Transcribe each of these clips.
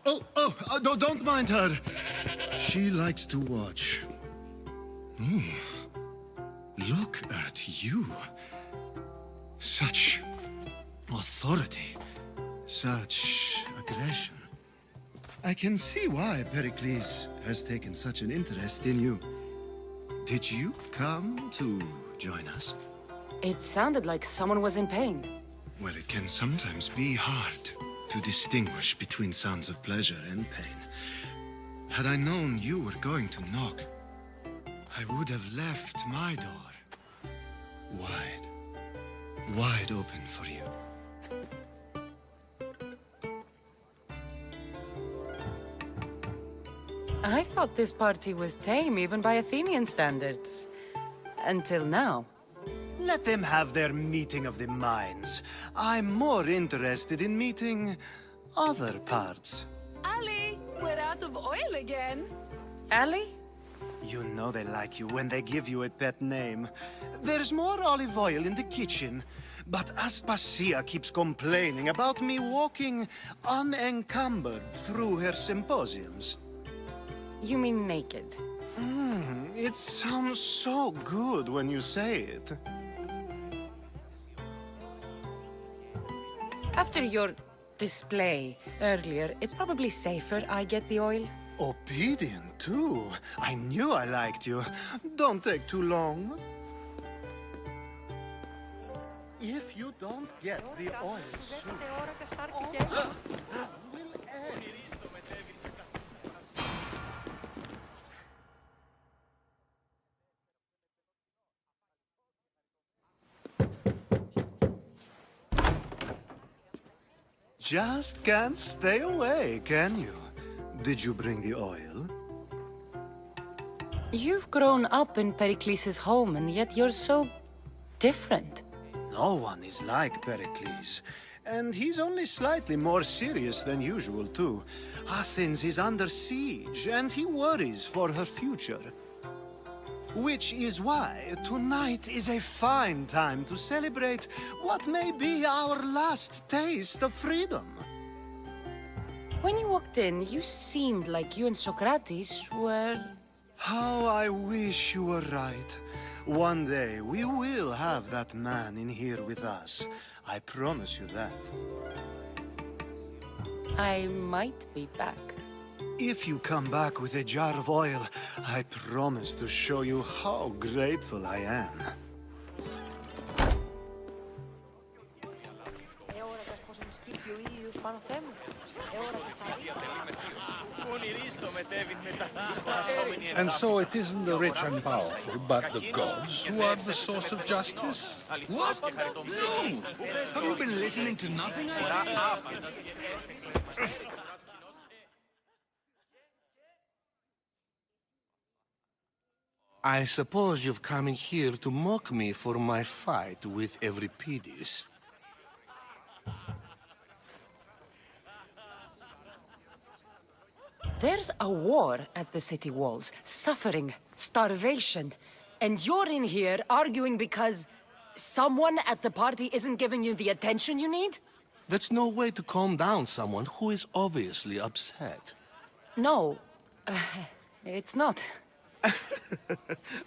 Don't mind her. She likes to watch. Look at you. Such authority. Such aggression. I can see why Perikles has taken such an interest in you. Did you come to join us? It sounded like someone was in pain. Well, it can sometimes be hard to distinguish between sounds of pleasure and pain. Had I known you were going to knock, I would have left my door wide open for you. I thought this party was tame even by Athenian standards. Until now. Let them have their meeting of the minds. I'm more interested in meeting other parts. Ali, we're out of oil again. Ali? You know they like you when they give you a pet name. There's more olive oil in the kitchen, but Aspasia keeps complaining about me walking unencumbered through her symposiums. You mean naked? It sounds so good when you say it. After your display earlier, it's probably safer I get the oil. Obedient, too. I knew I liked you. Don't take too long. If you don't get the oil soon, just can't stay away, can you? Did you bring the oil? You've grown up in Perikles' home, and yet you're so different. No one is like Perikles. And he's only slightly more serious than usual, too. Athens is under siege, and he worries for her future. Which is why tonight is a fine time to celebrate what may be our last taste of freedom. When you walked in, you seemed like you and Socrates were... How I wish you were right. One day we will have that man in here with us. I promise you that. I might be back. If you come back with a jar of oil, I promise to show you how grateful I am. And so it isn't the rich and powerful, but the gods who are the source of justice? What? No! Have you been listening to nothing I say? I suppose you've come in here to mock me for my fight with Euripides. There's a war at the city walls, suffering, starvation, and you're in here arguing because someone at the party isn't giving you the attention you need? That's no way to calm down someone who is obviously upset. No, it's not.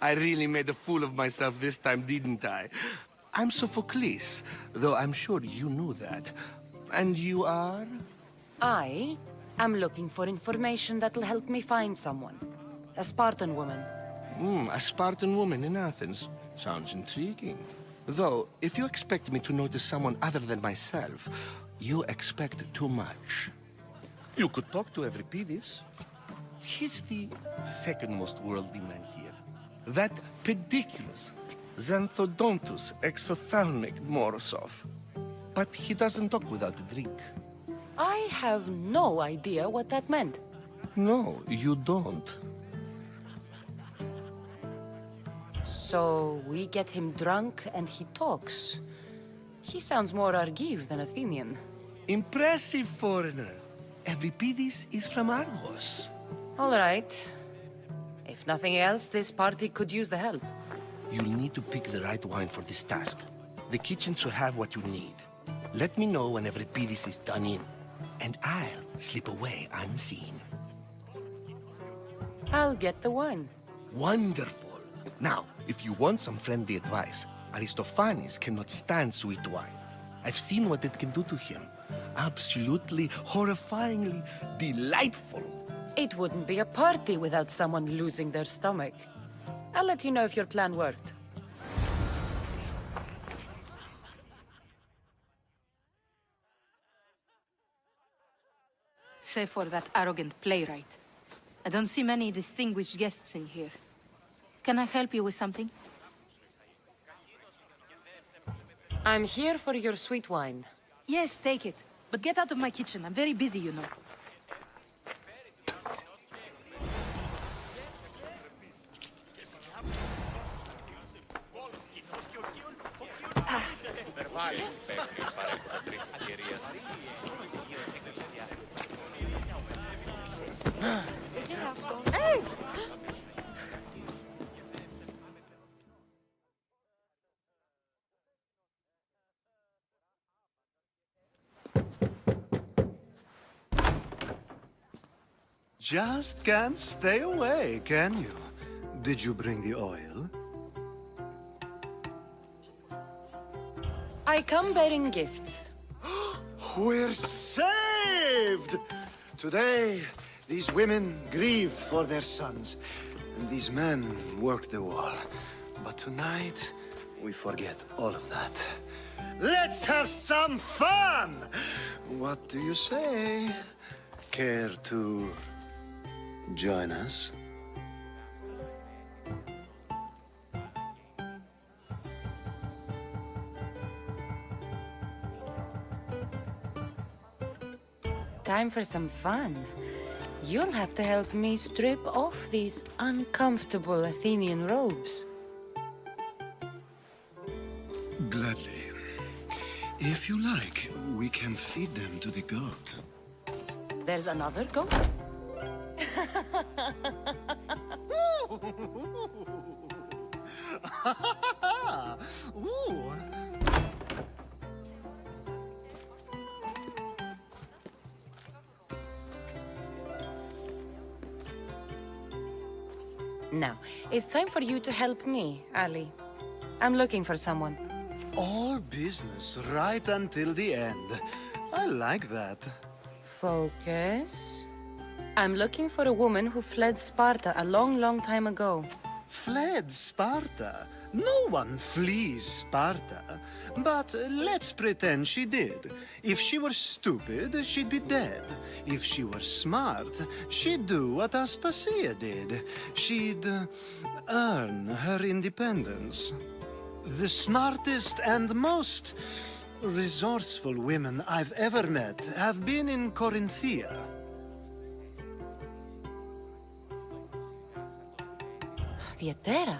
I really made a fool of myself this time, didn't I? I'm Sophocles, though I'm sure you knew that. And you are? I am looking for information that'll help me find someone. A Spartan woman. A Spartan woman in Athens. Sounds intriguing. Though, if you expect me to notice someone other than myself, you expect too much. You could talk to Euripides. He's the second most worldly man here. That Perikles, Xanthodontus, exophthalmic Morosov. But he doesn't talk without a drink. I have no idea what that meant. No, you don't. So we get him drunk and he talks. He sounds more Argive than Athenian. Impressive foreigner. Euripides is from Argos. All right. If nothing else, this party could use the help. You'll need to pick the right wine for this task. The kitchen should have what you need. Let me know when Euripides is done in. and I'll slip away unseen. I'll get the wine. Wonderful. Now, if you want some friendly advice, Aristophanes cannot stand sweet wine. I've seen what it can do to him. Absolutely, horrifyingly delightful. It wouldn't be a party without someone losing their stomach. I'll let you know if your plan worked. Save for that arrogant playwright. I don't see many distinguished guests in here. Can I help you with something? I'm here for your sweet wine. Yes, take it. But get out of my kitchen. I'm very busy, you know. Just can't stay away, can you? Did you bring the oil? I come bearing gifts. We're saved! Today, these women grieved for their sons, and these men worked the wall. But tonight, we forget all of that. Let's have some fun! What do you say? Care to join us? Time for some fun. You'll have to help me strip off these uncomfortable Athenian robes. Gladly. If you like, we can feed them to the goat. There's another goat? Ooh. Now, it's time for you to help me, Ali. I'm looking for someone. All business right until the end. I like that. Focus. I'm looking for a woman who fled Sparta a long, long time ago. Fled Sparta? No one flees Sparta. But let's pretend she did. If she were stupid, she'd be dead. If she were smart, she'd do what Aspasia did. She'd earn her independence. The smartest and most resourceful women I've ever met have been in Corinthia. Theatera?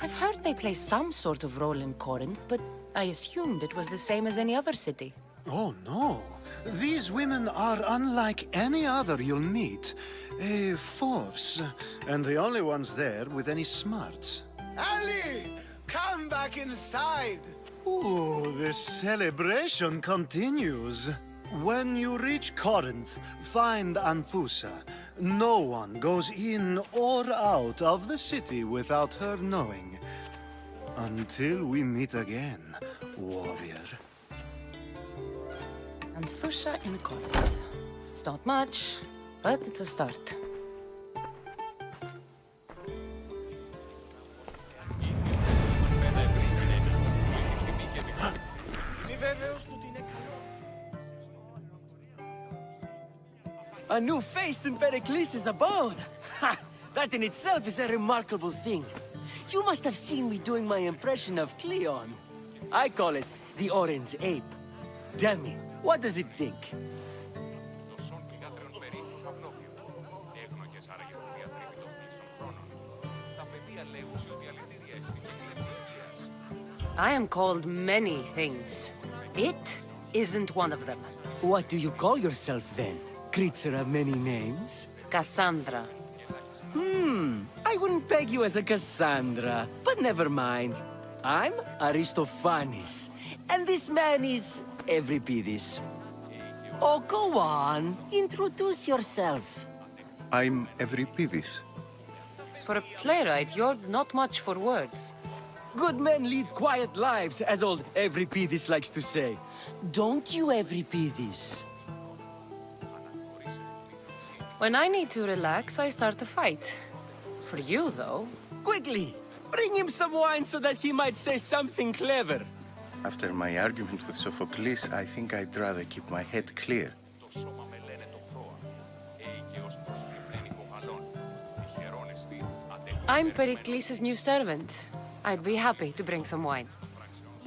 I've heard they play some sort of role in Corinth, but I assumed it was the same as any other city. Oh, no. These women are unlike any other you'll meet. A force, and the only ones there with any smarts. Ali! Come back inside! Ooh, the celebration continues. When you reach Corinth, find Anthusa. No one goes in or out of the city without her knowing. Until we meet again, warrior. Anthusa in Corinth. It's not much, but it's a start. A new face in Perikles' abode! Ha! That in itself is a remarkable thing. You must have seen me doing my impression of Cleon. I call it the Orange Ape. Tell me, what does it think? I am called many things. It isn't one of them. What do you call yourself then? Creature of many names? Cassandra. I wouldn't peg you as a Cassandra, but never mind. I'm Aristophanes, and this man is Euripides. Oh, go on. Introduce yourself. I'm Euripides. For a playwright, you're not much for words. Good men lead quiet lives, as old Euripides likes to say. Don't you, Euripides? When I need to relax, I start a fight. For you, though. Quickly, bring him some wine so that he might say something clever. After my argument with Sophocles, I think I'd rather keep my head clear. I'm Perikles' new servant. I'd be happy to bring some wine.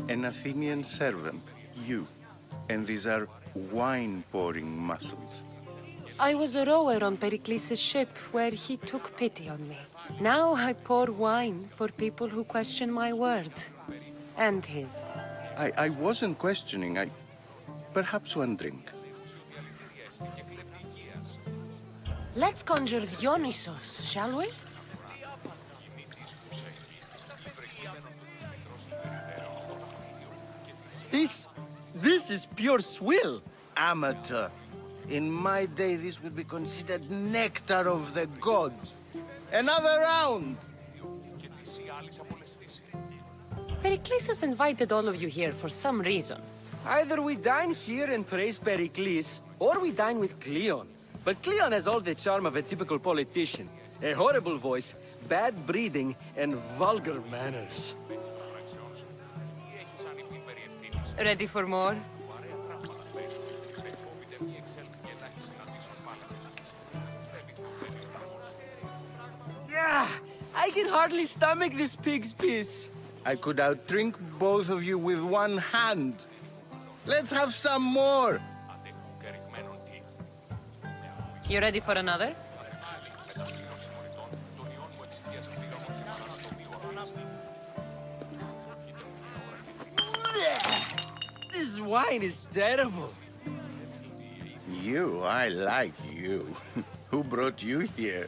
An Athenian servant, you. And these are wine-pouring muscles. I was a rower on Perikles' ship where he took pity on me. Now I pour wine for people who question my word. And his. I wasn't questioning, perhaps one drink. Let's conjure Dionysos, shall we? This is pure swill. Amateur. In my day, this would be considered nectar of the gods. Another round! Perikles has invited all of you here for some reason. Either we dine here and praise Perikles, or we dine with Cleon. But Cleon has all the charm of a typical politician. A horrible voice, bad breeding, and vulgar manners. Ready for more? Yeah, I can hardly stomach this pig's piss. I could outdrink both of you with one hand. Let's have some more! You ready for another? This wine is terrible. You, I like you. Who brought you here?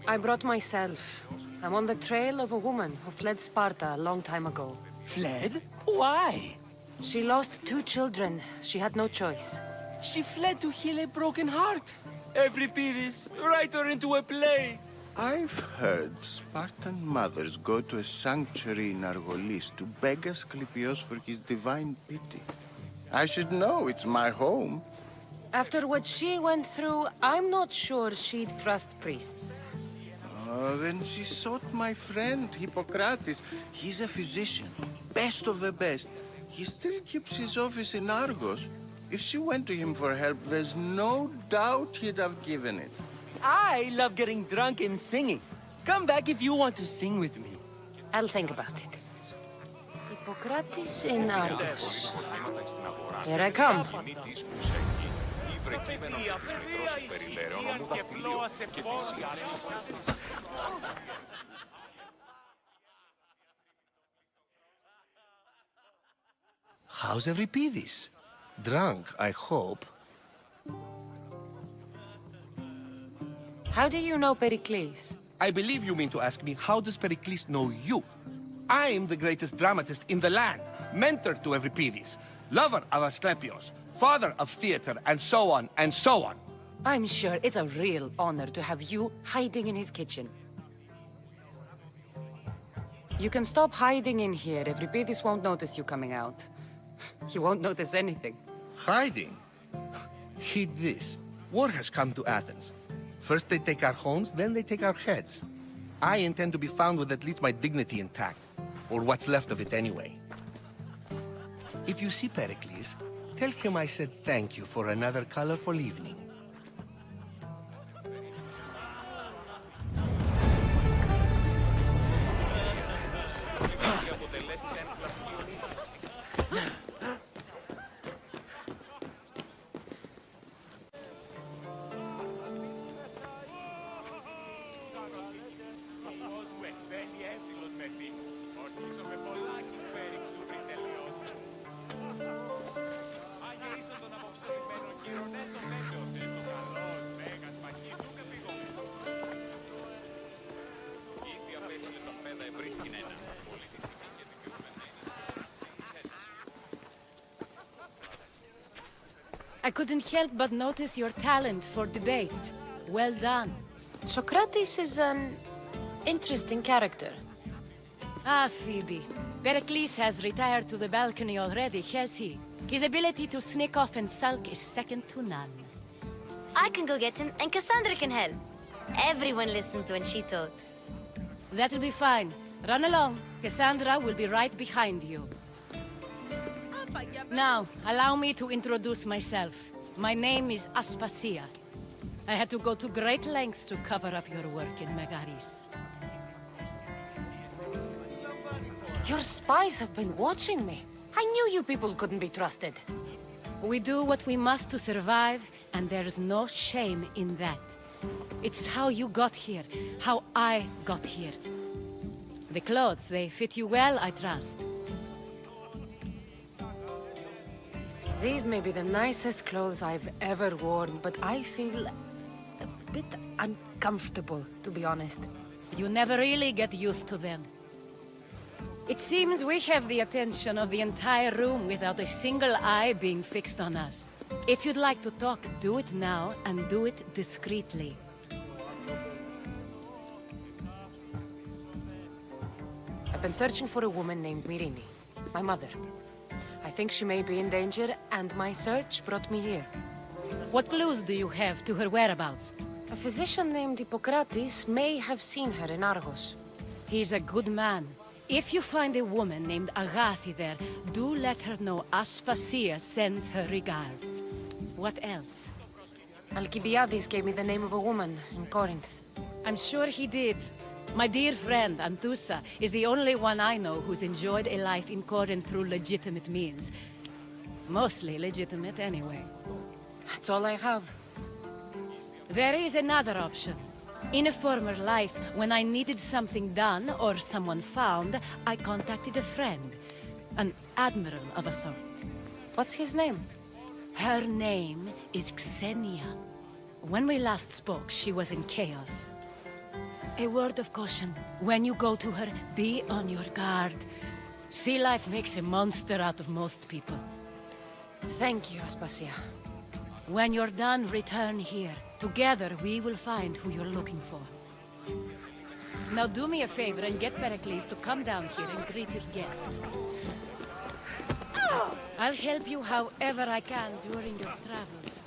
I brought myself. I'm on the trail of a woman who fled Sparta a long time ago. Fled? Why? She lost 2 children. She had no choice. She fled to heal a broken heart. Euripides, write her into a play. I've heard Spartan mothers go to a sanctuary in Argolis to beg Asclepios for his divine pity. I should know, it's my home. After what she went through, I'm not sure she'd trust priests. Then she sought my friend, Hippocrates. He's a physician, best of the best. He still keeps his office in Argos. If she went to him for help, there's no doubt he'd have given it. I love getting drunk and singing. Come back if you want to sing with me. I'll think about it. Hippocrates in Argos. Here I come. How's Euripides? Drunk, I hope. How do you know Perikles? I believe you mean to ask me, how does Pericles know you? I am the greatest dramatist in the land, mentor to Euripides, lover of Asclepios, father of theater, and so on, and so on. I'm sure it's a real honor to have you hiding in his kitchen. You can stop hiding in here. Euripides won't notice you coming out. He won't notice anything. Hiding? Heed this. War has come to Athens. First they take our homes, then they take our heads. I intend to be found with at least my dignity intact. Or what's left of it anyway. If you see Pericles, tell him I said thank you for another colorful evening. I couldn't help but notice your talent for debate. Well done. Socrates is an interesting character. Ah, Phoebe. Perikles has retired to the balcony already, has he? His ability to sneak off and sulk is second to none. I can go get him, and Cassandra can help. Everyone listens when she talks. That'll be fine. Run along. Cassandra will be right behind you. Now, allow me to introduce myself. My name is Aspasia. I had to go to great lengths to cover up your work in Megaris. Your spies have been watching me. I knew you people couldn't be trusted. We do what we must to survive, and there's no shame in that. It's how you got here, how I got here. The clothes, they fit you well, I trust. These may be the nicest clothes I've ever worn, but I feel a bit uncomfortable, to be honest. You never really get used to them. It seems we have the attention of the entire room without a single eye being fixed on us. If you'd like to talk, do it now, and do it discreetly. I've been searching for a woman named Myrrine, my mother. I think she may be in danger, and my search brought me here. What clues do you have to her whereabouts? A physician named Hippocrates may have seen her in Argos. He's a good man. If you find a woman named Agathi there, do let her know Aspasia sends her regards. What else? Alcibiades gave me the name of a woman in Corinth. I'm sure he did. My dear friend, Anthusa, is the only one I know who's enjoyed a life in Corinth through legitimate means. Mostly legitimate, anyway. That's all I have. There is another option. In a former life, when I needed something done or someone found, I contacted a friend. An admiral of a sort. What's his name? Her name is Xenia. When we last spoke, she was in chaos. A word of caution. When you go to her, be on your guard. Sea life makes a monster out of most people. Thank you, Aspasia. When you're done, return here. Together, we will find who you're looking for. Now do me a favor and get Perikles to come down here and greet his guests. I'll help you however I can during your travels.